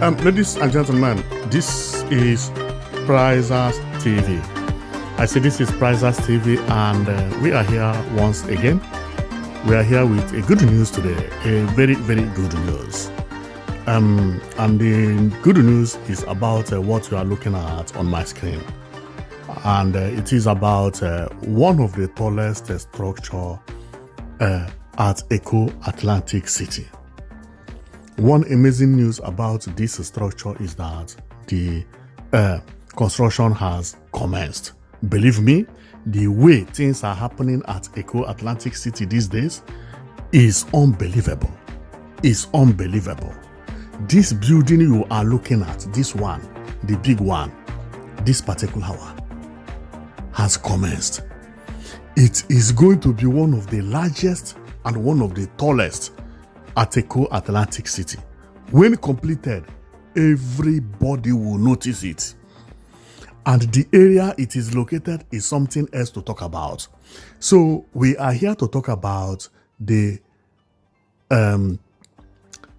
Ladies and gentlemen, this is Prizers TV. I say this is Prizers TV, and we are here once again. We are here with a good news today, a very, very good news. And the good news is about what you are looking at on my screen. And it is about one of the tallest structure at Eco Atlantic City. One amazing news about this structure is that the construction has commenced. Believe me, the way things are happening at Eco Atlantic City these days is unbelievable. It's unbelievable. This building you are looking at, this one, the big one, this particular one, has commenced. It is going to be one of the largest and one of the tallest at Eco Atlantic City. When completed, everybody will notice it. And the area it is located is something else to talk about. So we are here to talk about the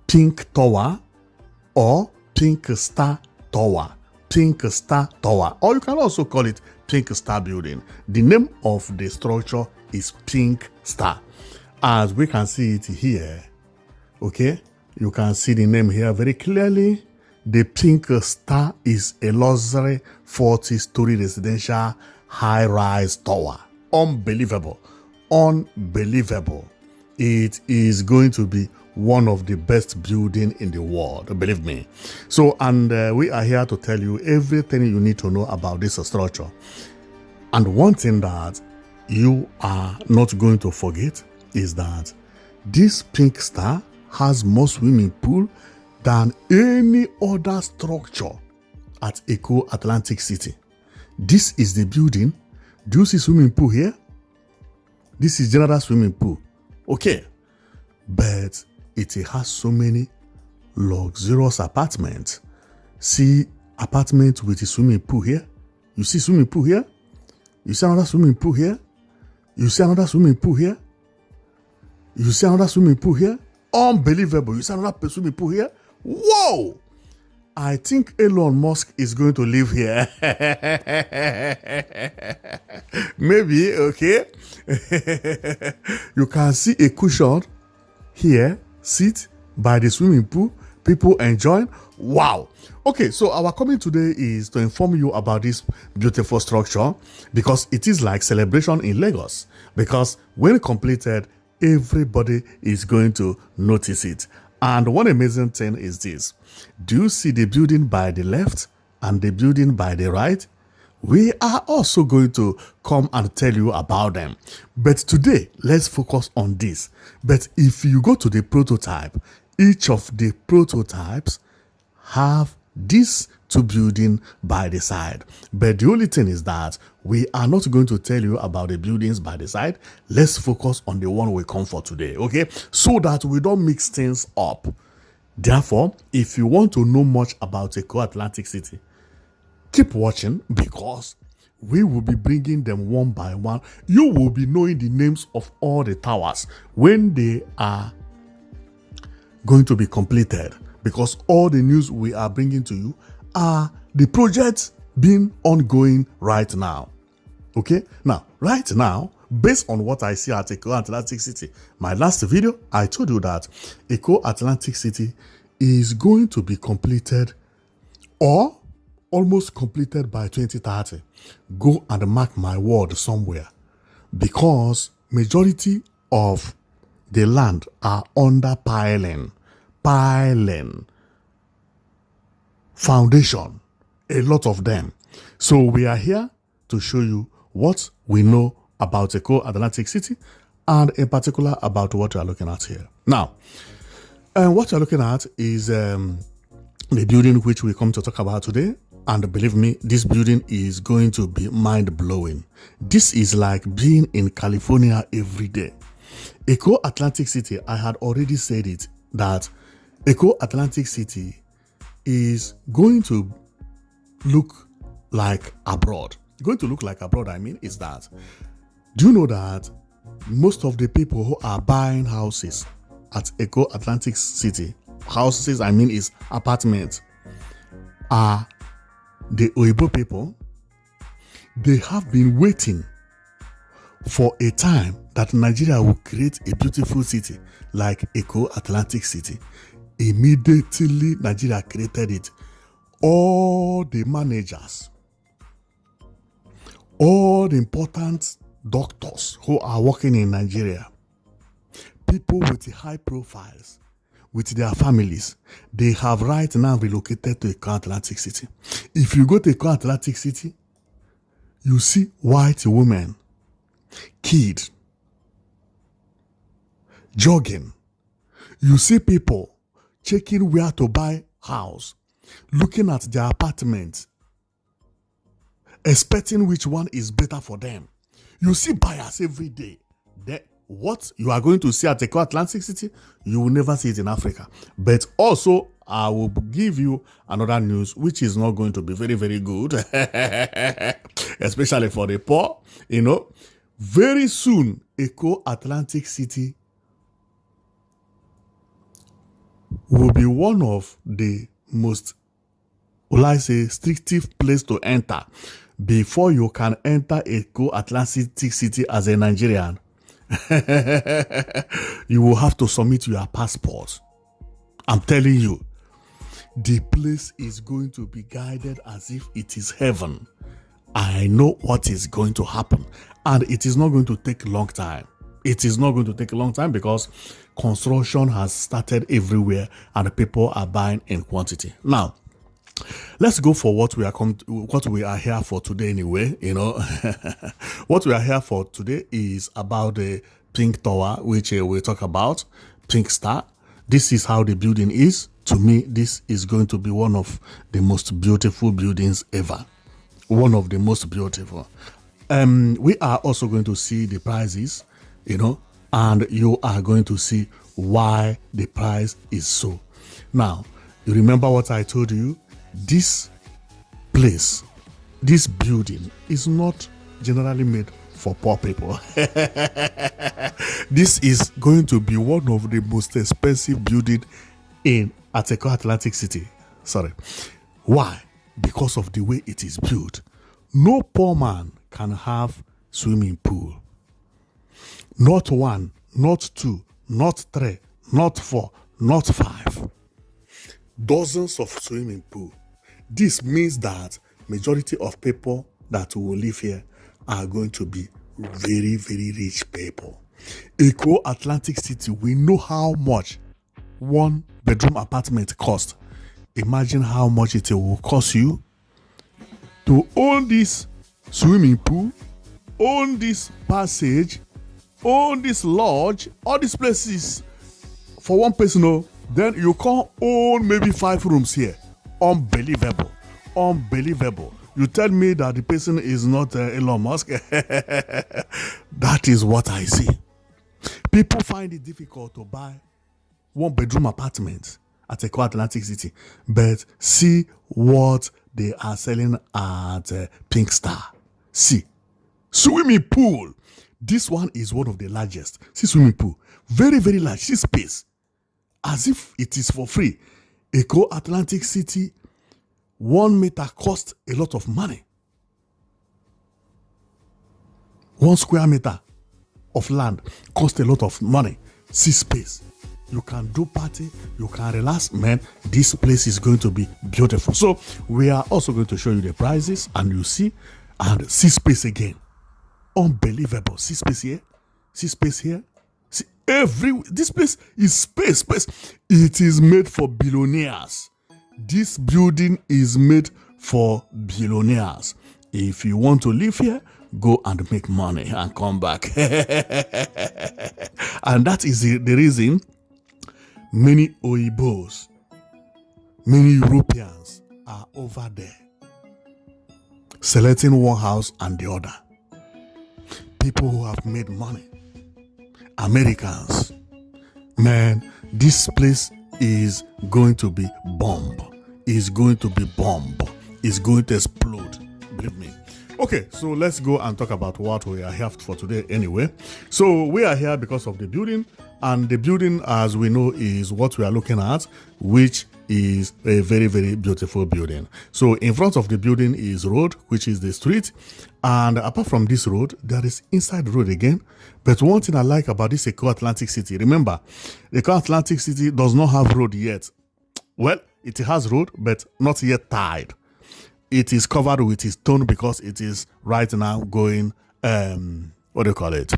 Pink Tower or Pink Star Tower. Pink Star Tower, or you can also call it Pink Star Building. The name of the structure is Pink Star. As we can see it here, okay, you can see the name here very clearly. The Pink Star is a luxury 40-story residential high-rise tower. Unbelievable. Unbelievable. It is going to be one of the best buildings in the world, believe me. So, and we are here to tell you everything you need to know about this structure. And one thing that you are not going to forget is that this Pink Star has more swimming pool than any other structure at Eco Atlantic City. This is the building. Do you see swimming pool here? This is general swimming pool. Okay. But it has so many luxurious apartments. See apartment with a swimming pool here. You see swimming pool here. You see another swimming pool here. You see another swimming pool here. You see another swimming pool here. Unbelievable. You see another swimming pool here. Whoa! I think Elon Musk is going to live here. Maybe, okay? You can see a cushion here, sit by the swimming pool, people enjoying. Wow. Okay, so our coming today is to inform you about this beautiful structure because it is like celebration in Lagos. Because when completed, everybody is going to notice it. And one amazing thing is this. Do you see the building by the left and the building by the right? We are also going to come and tell you about them. But today, let's focus on this. But if you go to the prototype, each of the prototypes have these two buildings by the side. But the only thing is that we are not going to tell you about the buildings by the side. Let's focus on the one we come for today, okay? So that we don't mix things up. Therefore, if you want to know much about Eco Atlantic City, keep watching because we will be bringing them one by one. You will be knowing the names of all the towers when they are going to be completed, because all the news we are bringing to you are the projects being ongoing right now. Okay? Now, right now, based on what I see at Eco Atlantic City, my last video, I told you that Eco Atlantic City is going to be completed or almost completed by 2030. Go and mark my word somewhere, because majority of the land are under piling foundation, a lot of them. So we are here to show you what we know about Eco Atlantic City and in particular about what you are looking at here. Now, what you're looking at is the building which we come to talk about today. And believe me, this building is going to be mind-blowing. This is like being in California every day. Eco Atlantic City, I had already said it, that Eco Atlantic City is going to look like abroad. Going to look like abroad, I mean, is that, do you know that most of the people who are buying houses at Eco Atlantic City, houses, I mean, is apartments, are the Oyibo people. They have been waiting for a time that Nigeria will create a beautiful city like Eko Atlantic City. Immediately, Nigeria created it. All the managers, all the important doctors who are working in Nigeria, people with high profiles, with their families, they have right now relocated to Eko Atlantic City. If you go to Eko Atlantic City, you see white women, kids, jogging. You see people checking where to buy house, looking at their apartments, expecting which one is better for them. You see buyers every day. What you are going to see at Eko Atlantic City, you will never see it in Africa. But also, I will give you another news which is not going to be very, very good, especially for the poor. Very soon, Eko Atlantic City will be one of the most, will I say, restrictive place to enter. Before you can enter Eko Atlantic City as a Nigerian, you will have to submit your passport. I'm telling you, the place is going to be guided as if it is heaven. I know what is going to happen, and it is not going to take a long time. It is not going to take a long time because construction has started everywhere and people are buying in quantity. Now, let's go for what we are here for today anyway. What we are here for today is about the Pink Tower, which we'll talk about, Pink Star. This is how the building is. To me, this is going to be one of the most beautiful buildings ever. One of the most beautiful. We are also going to see the prices, and you are going to see why the price is so. Now, you remember what I told you? This place, this building is not generally made for poor people. This is going to be one of the most expensive buildings at Eko Atlantic City. Sorry. Why? Because of the way it is built. No poor man can have swimming pool. Not one, not two, not three, not four, not five. Dozens of swimming pool. This means that majority of people that will live here are going to be very, very rich people. Eko Atlantic City, we know how much one bedroom apartment costs. Imagine how much it will cost you to own this swimming pool, own this passage, own this lodge, all these places for one person. Then you can't own maybe 5 rooms here. Unbelievable. Unbelievable. You tell me that the person is not Elon Musk. That is what I see. People find it difficult to buy one bedroom apartment at Eko Atlantic City, but see what they are selling at Pink Star. See, swimming pool. This one is one of the largest. See, swimming pool, very, very large. See space, as if it is for free. Eko Atlantic City, 1 meter costs a lot of money. 1 square meter of land costs a lot of money. See space. You can do party, you can relax, man. This place is going to be beautiful. So we are also going to show you the prices, and you see, and see space again. Unbelievable. See space here, see space here. See this place is space. It is made for billionaires. This building is made for billionaires. If you want to live here, go and make money and come back. And that is the reason many Oyibos, many Europeans are over there, selecting one house and the other. People who have made money, Americans, man, this place is going to be bomb. It's going to be bomb. It's going to explode. Believe me. Okay, so let's go and talk about what we are here for today anyway. So we are here because of the building, and the building, as we know, is what we are looking at, which is a very, very beautiful building. So in front of the building is road, which is the street. And apart from this road, there is inside the road again. But one thing I like about this Eko Atlantic City, remember, the Eko Atlantic City does not have road yet. Well, it has road, but not yet tied. It is covered with stone because it is right now going, what do you call it?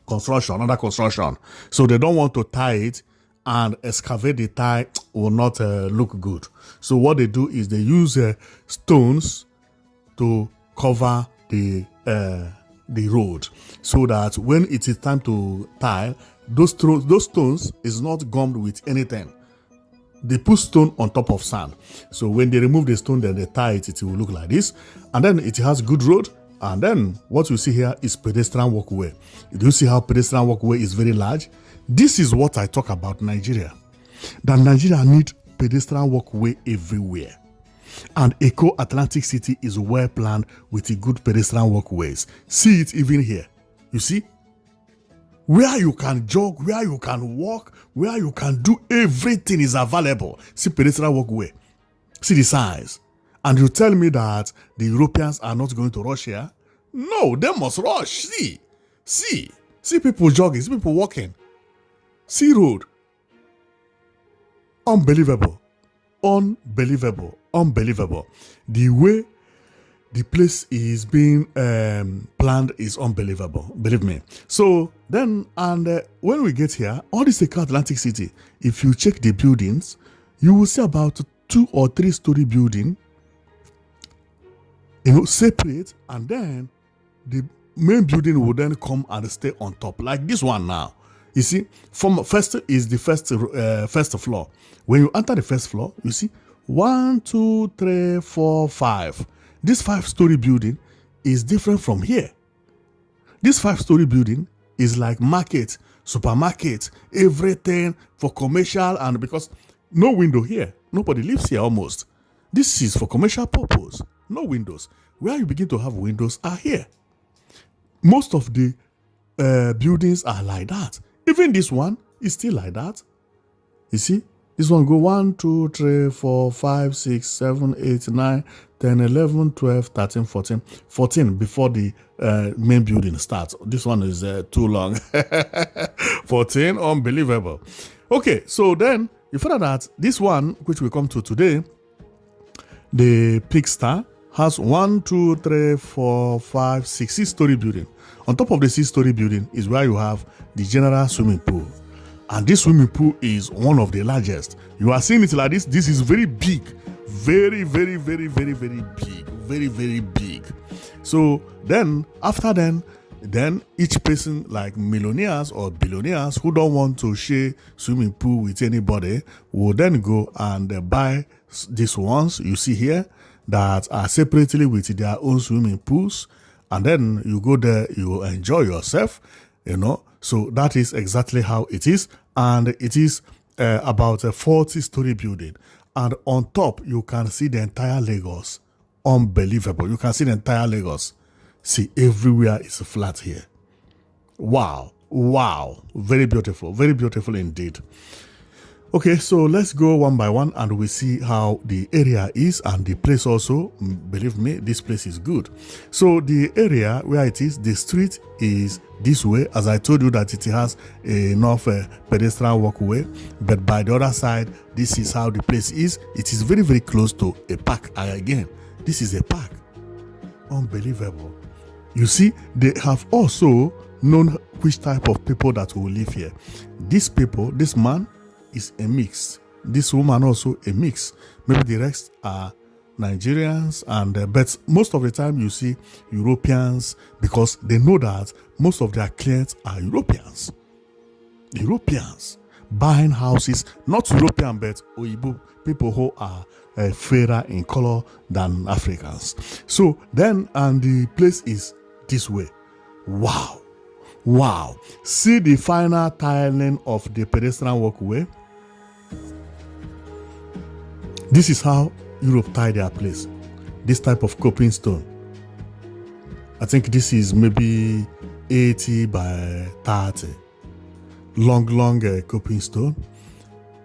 Construction, under construction. So they don't want to tie it, and excavate the tie will not look good. So what they do is they use stones to cover the road, so that when it is time to tie, those stones is not gummed with anything. They put stone on top of sand. So when they remove the stone, then they tie it, it will look like this. And then it has good road. And then what you see here is pedestrian walkway. Do you see how pedestrian walkway is very large? This is what I talk about Nigeria. That Nigeria need pedestrian walkway everywhere. And Eko Atlantic City is well planned with a good pedestrian walkways. See it even here. You see? Where you can jog, where you can walk, where you can do everything is available. See pedestrian walkway. See the size. And you tell me that the Europeans are not going to rush here? No, they must rush. See people jogging, see people walking. See road. Unbelievable. The way the place is being planned is unbelievable. Believe me. So then, and when we get here, all this Eko Atlantic City, if you check the buildings, you will see about 2 or 3 story building, separate, and then the main building will then come and stay on top, like this one now. You see, from first is the first floor. When you enter the first floor, you see 1, 2, 3, 4, 5. This 5-story building is different from here. This 5-story building is like market, supermarket, everything for commercial, and because no window here, nobody lives here almost. This is for commercial purpose. No windows. Where you begin to have windows are here. Most of the buildings are like that. Even this one is still like that. You see? This one go 1, 2, 3, 4, 5, 6, 7, 8, 9, 10, 11, 12, 13, 14. 14 before the main building starts. This one is too long. 14, unbelievable. Okay, so then you find out that this one, which we come to today, the Pigstar, has 1, 2, 3, 4, 5, 6, 6-story building. On top of the 6-story building is where you have the general swimming pool. And this swimming pool is one of the largest. You are seeing it like this. This is very big. Very, very, very, very, very big. Very, very big. So then, after then each person, like millionaires or billionaires who don't want to share swimming pool with anybody, will then go and buy these ones you see here that are separately with their own swimming pools. And then you go there, you enjoy yourself, So that is exactly how it is. And it is about a 40-story building. And on top, you can see the entire Lagos. Unbelievable. You can see the entire Lagos. See, everywhere is flat here. Wow. Very beautiful indeed. Okay, so let's go one by one and we see how the area is and the place also. Believe me, this place is good. So the area where it is, the street is this way. As I told you that it has enough pedestrian walkway, but by the other side, this is how the place is. It is very, very close to a park. Again, this is a park. Unbelievable. You see, they have also known which type of people that will live here. These people, this man, is a mix. This woman also a mix. Maybe the rest are Nigerians, and but most of the time you see Europeans, because they know that most of their clients are Europeans. Europeans buying houses, not European but Oyibo, people who are fairer in color than Africans. So then, and the place is this way. Wow. See the final tiling of the pedestrian walkway. This is how Europe tie their place. This type of coping stone. I think this is maybe 80 by 30. Long coping stone.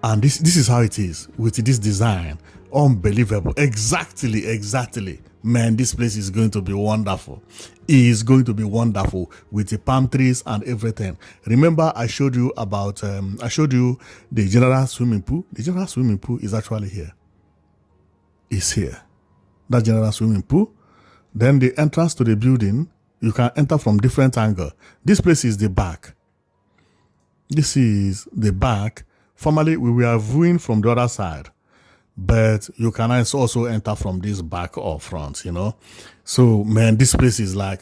And this is how it is with this design. Unbelievable. Exactly. Man, this place is going to be wonderful. It is going to be wonderful with the palm trees and everything. Remember, I showed you about the general swimming pool. The general swimming pool is actually here. It's here. That general swimming pool. Then the entrance to the building, you can enter from different angle. This place is the back. This is the back. Formerly, we were viewing from the other side, but you can also enter from this back or front, So, man, this place is like,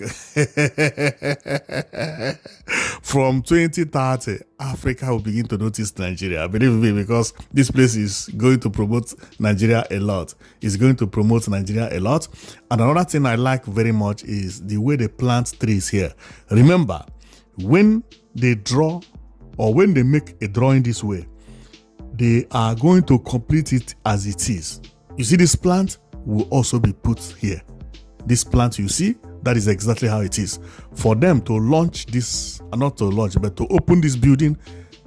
from 2030, Africa will begin to notice Nigeria. Believe me, because this place is going to promote Nigeria a lot. It's going to promote Nigeria a lot. And another thing I like very much is the way they plant trees here. Remember, when they draw or when they make a drawing this way, they are going to complete it as it is. You see, this plant will also be put here. This plant you see, that is exactly how it is. For them to launch this, not to launch, but to open this building,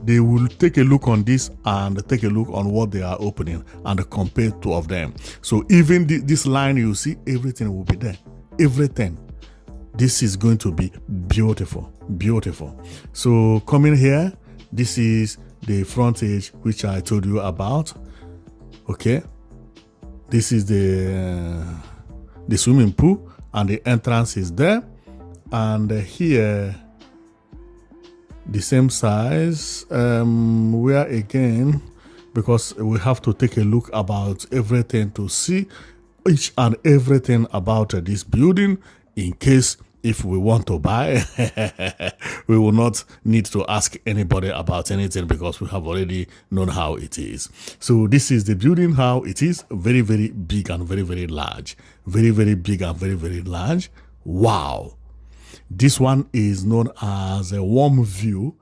they will take a look on this and take a look on what they are opening and compare two of them. So even this line you see, everything will be there. Everything. This is going to be beautiful. So coming here, this is the frontage which I told you about. Okay, this is the swimming pool and the entrance is there, and here the same size. Where again, because we have to take a look about everything to see each and everything about this building, in case if we want to buy, we will not need to ask anybody about anything because we have already known how it is. So this is the building, how it is. Very, very big and very, very large. Very, very big and very, very large. Wow. This one is known as a warm view.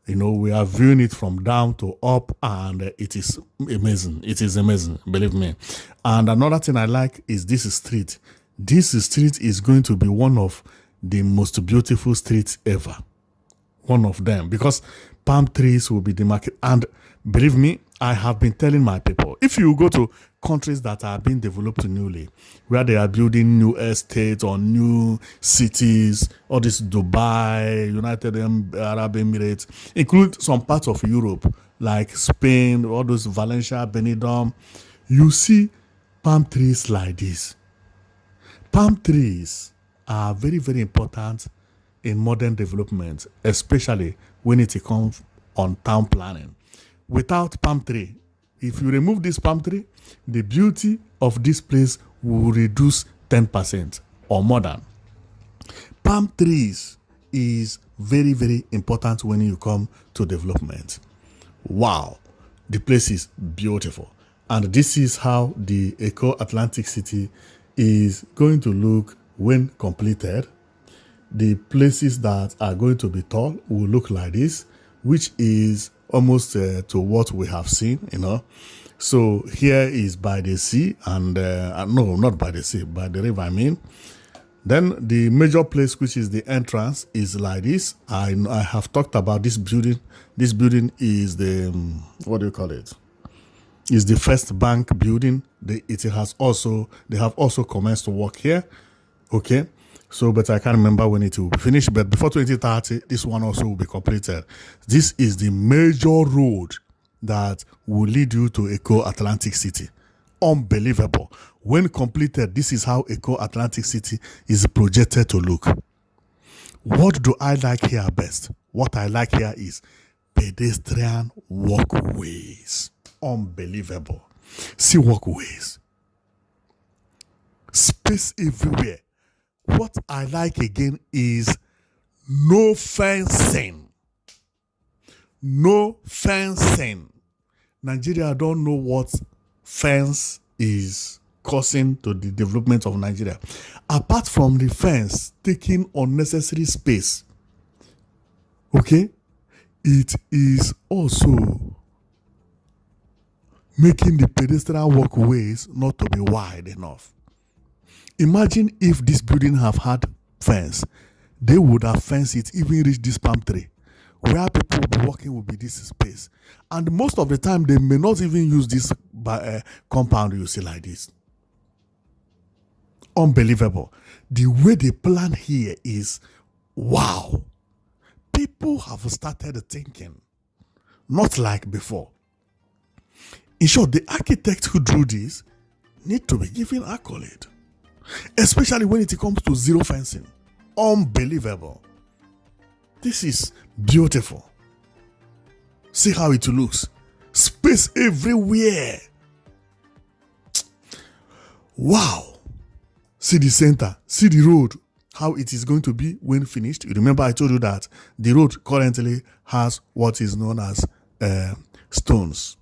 We are viewing it from down to up, and it is amazing. It is amazing, believe me. And another thing I like is this street. This street is going to be one of the most beautiful streets ever. One of them, because palm trees will be the market. And believe me, I have been telling my people, if you go to countries that are being developed newly, where they are building new estates or new cities, all this Dubai, United Arab Emirates, include some parts of Europe, like Spain, all those Valencia, Benidorm, you see palm trees like this. Palm trees are very, very important in modern development, especially when it comes on town planning. Without palm tree, if you remove this palm tree, the beauty of this place will reduce 10% or more than. Palm trees is very, very important when you come to development. Wow, the place is beautiful. And this is how the Eco Atlantic City is going to look when completed. The places that are going to be tall will look like this, which is almost to what we have seen, So here is by the sea, and no, not by the sea, by the river, I mean. Then the major place, which is the entrance, is like this. I have talked about this building. This building is the, what do you call it? Is the First Bank building. They have also commenced to work here. Okay, so but I can't remember when it will be finished. But before 2030, this one also will be completed. This is the major road that will lead you to Eco Atlantic City. Unbelievable. When completed, this is how Eco Atlantic City is projected to look. What do I like here best? What I like here is pedestrian walkways. Unbelievable. See walkways. Space everywhere. What I like again is no fencing. No fencing. Nigeria don't know what fence is causing to the development of Nigeria. Apart from the fence taking unnecessary space, okay, it is also making the pedestrian walkways not to be wide enough. Imagine if this building have had fence, they would have fenced it, even reach this palm tree. where people will be working will be this space. And most of the time, they may not even use this compound you see like this. Unbelievable. The way they plan here is wow. People have started thinking, not like before. In short, the architect who drew this need to be given accolade, especially when it comes to zero fencing. Unbelievable. This is beautiful. See how it looks. Space everywhere. Wow. See the center. See the road. How it is going to be when finished. You remember I told you that the road currently has what is known as stones.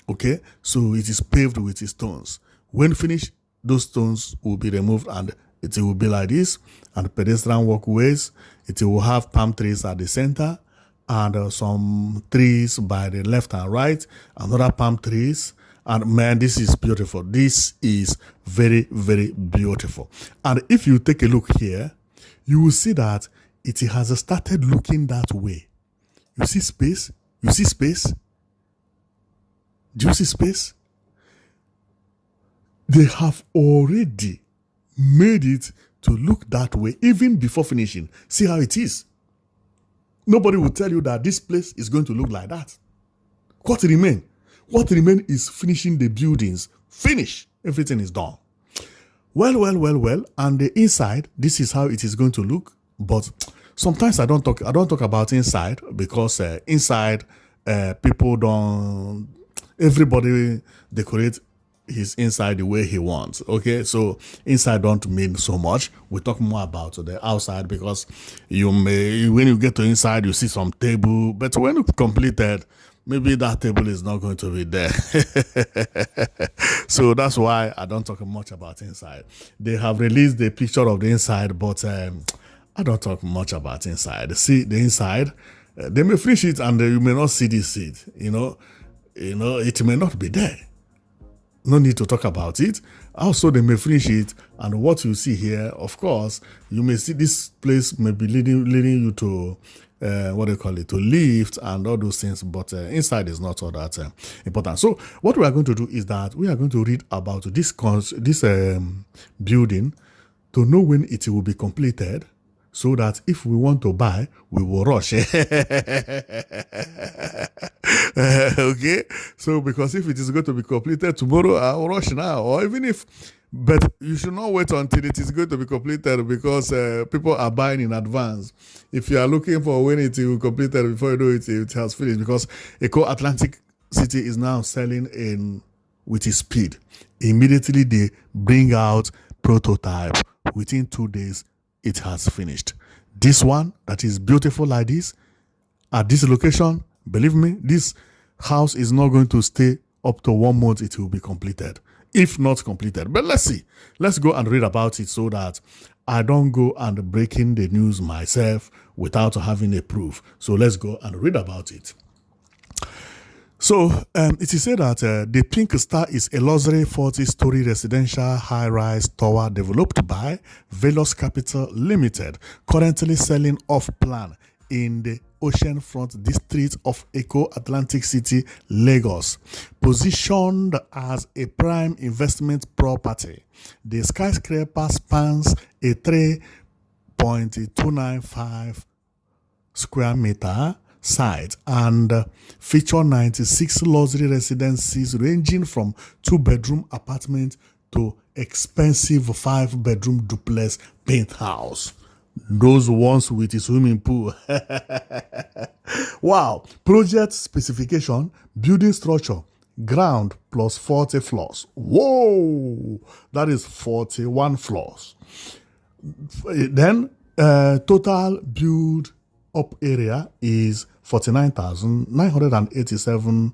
Okay? So it is paved with stones. When finished, those stones will be removed and it will be like this. And pedestrian walkways. It will have palm trees at the center and some trees by the left and right. Another palm trees. And man, this is beautiful. This is very, very beautiful. And if you take a look here, you will see that it has started looking that way. You see space? You see space? Do you see space? They have already made it to look that way even before finishing. See how it is. Nobody will tell you that this place is going to look like that. What remains? What remains is finishing the buildings. Finish. Everything is done. Well. And the inside, this is how it is going to look. But sometimes I don't talk about inside because inside people don't. Everybody decorate his inside the way he wants. Okay, so inside don't mean so much. We talk more about the outside because when you get to inside, you see some table. But when it's completed, maybe that table is not going to be there. So that's why I don't talk much about inside. They have released the picture of the inside, but I don't talk much about inside. See the inside, they may finish it and you may not see this seat. It may not be there. No need to talk about it. Also, they may finish it, and what you see here, of course, you may see this place may be leading you to to lift and all those things, but inside is not all that important. So what we are going to do is that we are going to read about this building to know when it will be completed, so that if we want to buy, we will rush. Okay? So, because if it is going to be completed tomorrow, I will rush now. Or even if, but you should not wait until it is going to be completed because people are buying in advance. If you are looking for when it will be completed before you know it, it has finished. Because Eco Atlantic City is now selling with its speed. Immediately they bring out prototype. Within 2 days, it has finished. This one that is beautiful like this, at this location, believe me, this house is not going to stay up to 1 month. It will be completed, if not completed. But let's see. Let's go and read about it so that I don't go and breaking the news myself without having a proof. So let's go and read about it. So it is said that the Pink Star is a luxury 40-story residential high-rise tower developed by Velos Capital Limited, currently selling off-plan in the oceanfront district of Eco Atlantic City, Lagos. Positioned as a prime investment property, the skyscraper spans a 3.295 square meter site and feature 96 luxury residences ranging from 2-bedroom apartment to expensive 5-bedroom duplex penthouse. Those ones with a swimming pool. Wow. Project specification, building structure, ground plus 40 floors. Whoa. That is 41 floors. Then total build up area is 49,987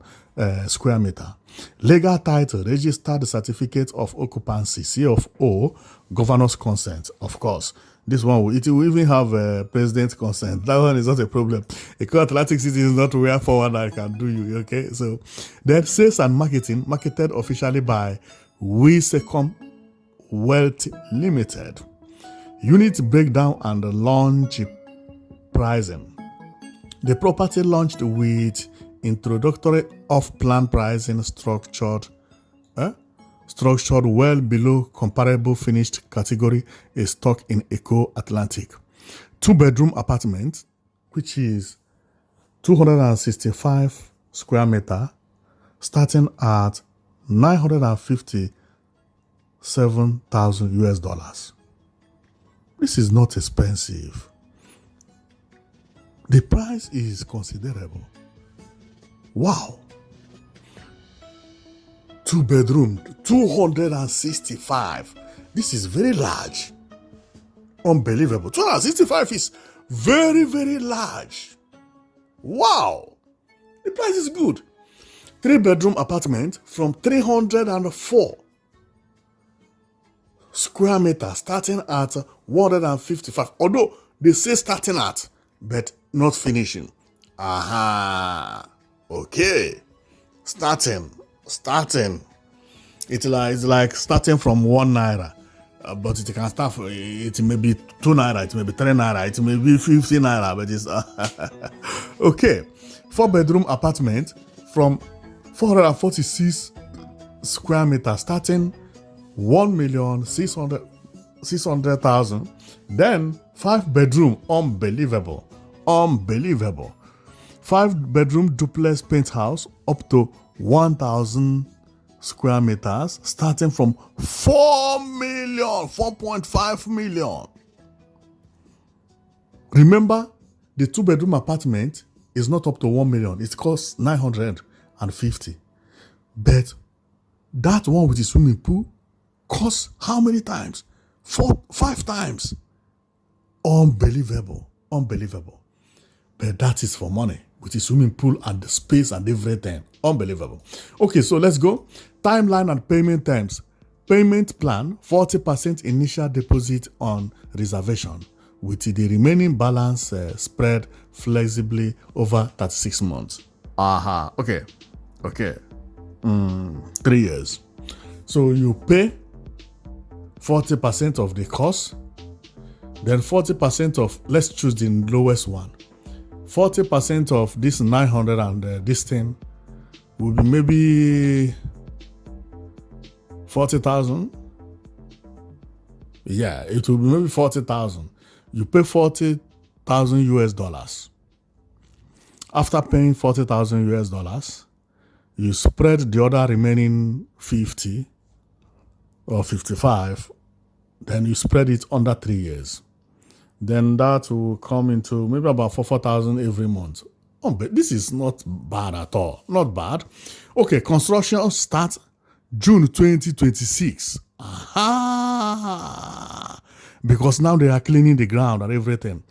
square meter. Legal title, registered certificate of occupancy, CFO, governor's consent, of course. This one, it will even have president's consent. That one is not a problem. Eco Atlantic City is not where forward I can do you, okay? So, then sales and marketing, marketed officially by Wisecom Wealth Limited. Unit breakdown and launch pricing. The property launched with introductory off-plan pricing structured well below comparable finished category is stock in Eco Atlantic. 2-bedroom apartment, which is 265 square meter, starting at $957,000 US. This is not expensive. The price is considerable. Wow. 2-bedroom, 265. This is very large. Unbelievable. 265 is very, very large. Wow. The price is good. 3-bedroom apartment from 304 square meters, starting at 155. Although they say starting at, but not finishing. Aha. Okay. Starting. It's like starting from 1 naira. But it can start, it may be 2 naira, it may be 3 naira, it may be 50 naira, but it's okay. 4-bedroom apartment from 446 square meters, starting 1,600,000. Then 5-bedroom, unbelievable. 5-bedroom duplex penthouse up to 1,000 square meters, starting from 4.5 million. Remember, the 2-bedroom apartment is not up to 1 million. It costs 950. But that one with the swimming pool costs how many times? 5 times. Unbelievable. But that is for money, with the swimming pool and the space and everything. Unbelievable. Okay, so let's go. Timeline and payment terms. Payment plan, 40% initial deposit on reservation, with the remaining balance spread flexibly over 36 months. Okay. 3 years. So you pay 40% of the cost, then 40% of, let's choose the lowest one. 40% of this 900 and this thing will be maybe 40,000. Yeah, it will be maybe 40,000. You pay 40,000 US dollars. After paying 40,000 US dollars, you spread the other remaining 50 or 55, then you spread it under 3 years. Then that will come into maybe about 4,000 every month. Oh, but this is not bad at all. Not bad. Okay, construction starts June 2026. Because now they are cleaning the ground and everything.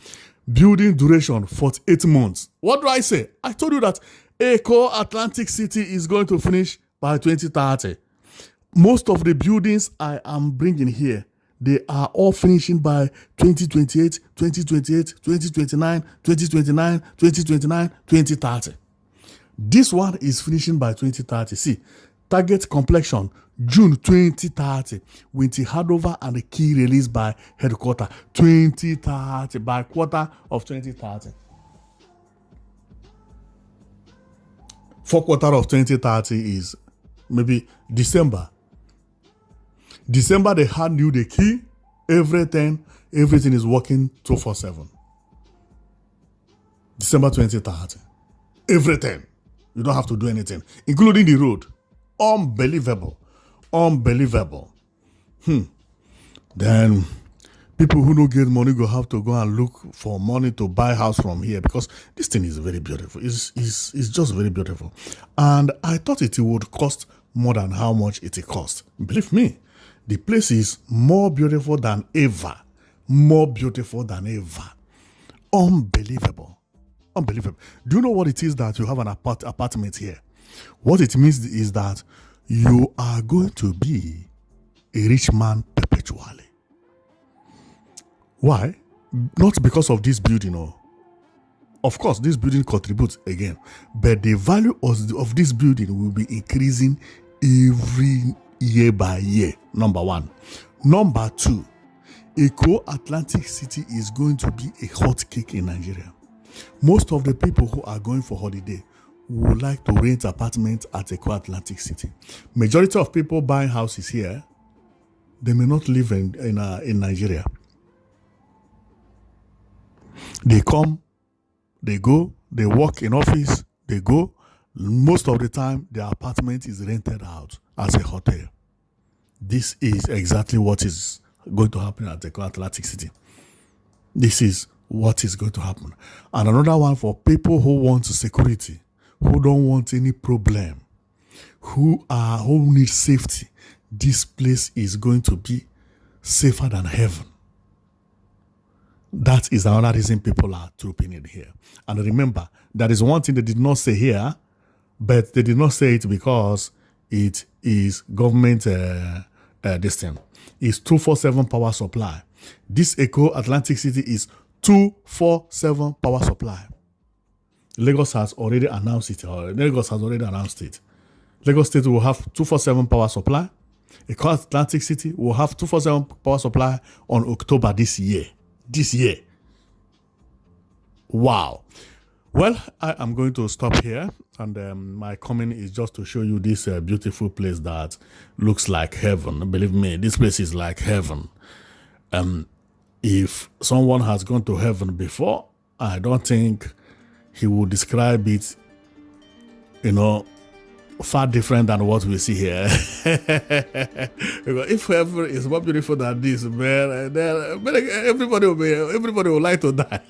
Building duration 48 months. What do I say? I told you that Eco Atlantic City is going to finish by 2030. Most of the buildings I am bringing here, they are all finishing by 2028, 2028, 2029, 2029, 2029, 2030. This one is finishing by 2030. See, target completion, June 2030, with the handover and the key release by headquarter 2030, by quarter of 2030. 4 quarter of 2030 is maybe December. December, they hand you the key, everything is working 247. December 2030. Everything. You don't have to do anything, including the road. Unbelievable. Then people who don't get money go have to go and look for money to buy house from here, because this thing is very beautiful. It's just very beautiful. And I thought it would cost more than how much it cost. Believe me, the place is more beautiful than ever. Unbelievable. Do you know what it is that you have an apartment here? What it means is that you are going to be a rich man perpetually. Why? Not because of this building. No. Of course, this building contributes again, but the value of this building will be increasing every year by year. Number one. Number two, Eco Atlantic City is going to be a hot cake in Nigeria. Most of the people who are going for holiday would like to rent apartments at Eko Atlantic City. Majority of people buying houses here, they may not live in Nigeria. They come, they go, they work in office, they go. Most of the time, their apartment is rented out as a hotel. This is exactly what is going to happen at the Atlantic City. This is what is going to happen. And another one for people who want security, who don't want any problem, who need safety. This place is going to be safer than heaven. That is another reason people are trooping in here. And remember, there is one thing they did not say here, but they did not say it because it is government this thing. It's 24/7 power supply. This Eko Atlantic City is 24/7 power supply. Lagos has already announced it. Lagos State will have 24/7 power supply. Eko Atlantic City will have 24/7 power supply on October this year. Wow. Well, I am going to stop here, and my comment is just to show you this beautiful place that looks like heaven. Believe me, this place is like heaven. If someone has gone to heaven before, I don't think he would describe it, far different than what we see here. If heaven is more beautiful than this, man, then everybody will like to die.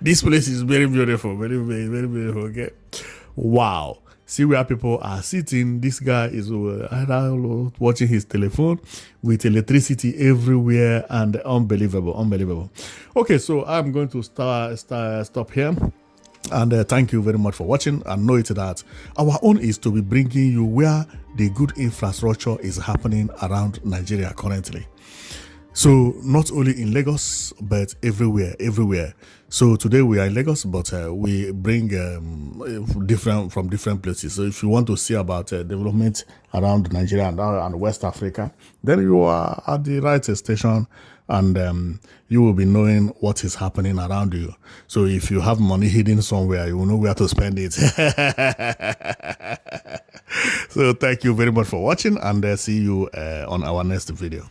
This place is very beautiful, very, very, very beautiful. Okay, wow. See where people are sitting. This guy is watching his telephone with electricity everywhere, and unbelievable. Okay, so I'm going to stop here. And thank you very much for watching. And know it that our own is to be bringing you where the good infrastructure is happening around Nigeria currently. So not only in Lagos, but everywhere. So today we are in Lagos, but we bring from different places. So if you want to see about development around Nigeria and West Africa, then you are at the right station, and you will be knowing what is happening around you. So if you have money hidden somewhere, you will know where to spend it. So thank you very much for watching, and see you on our next video.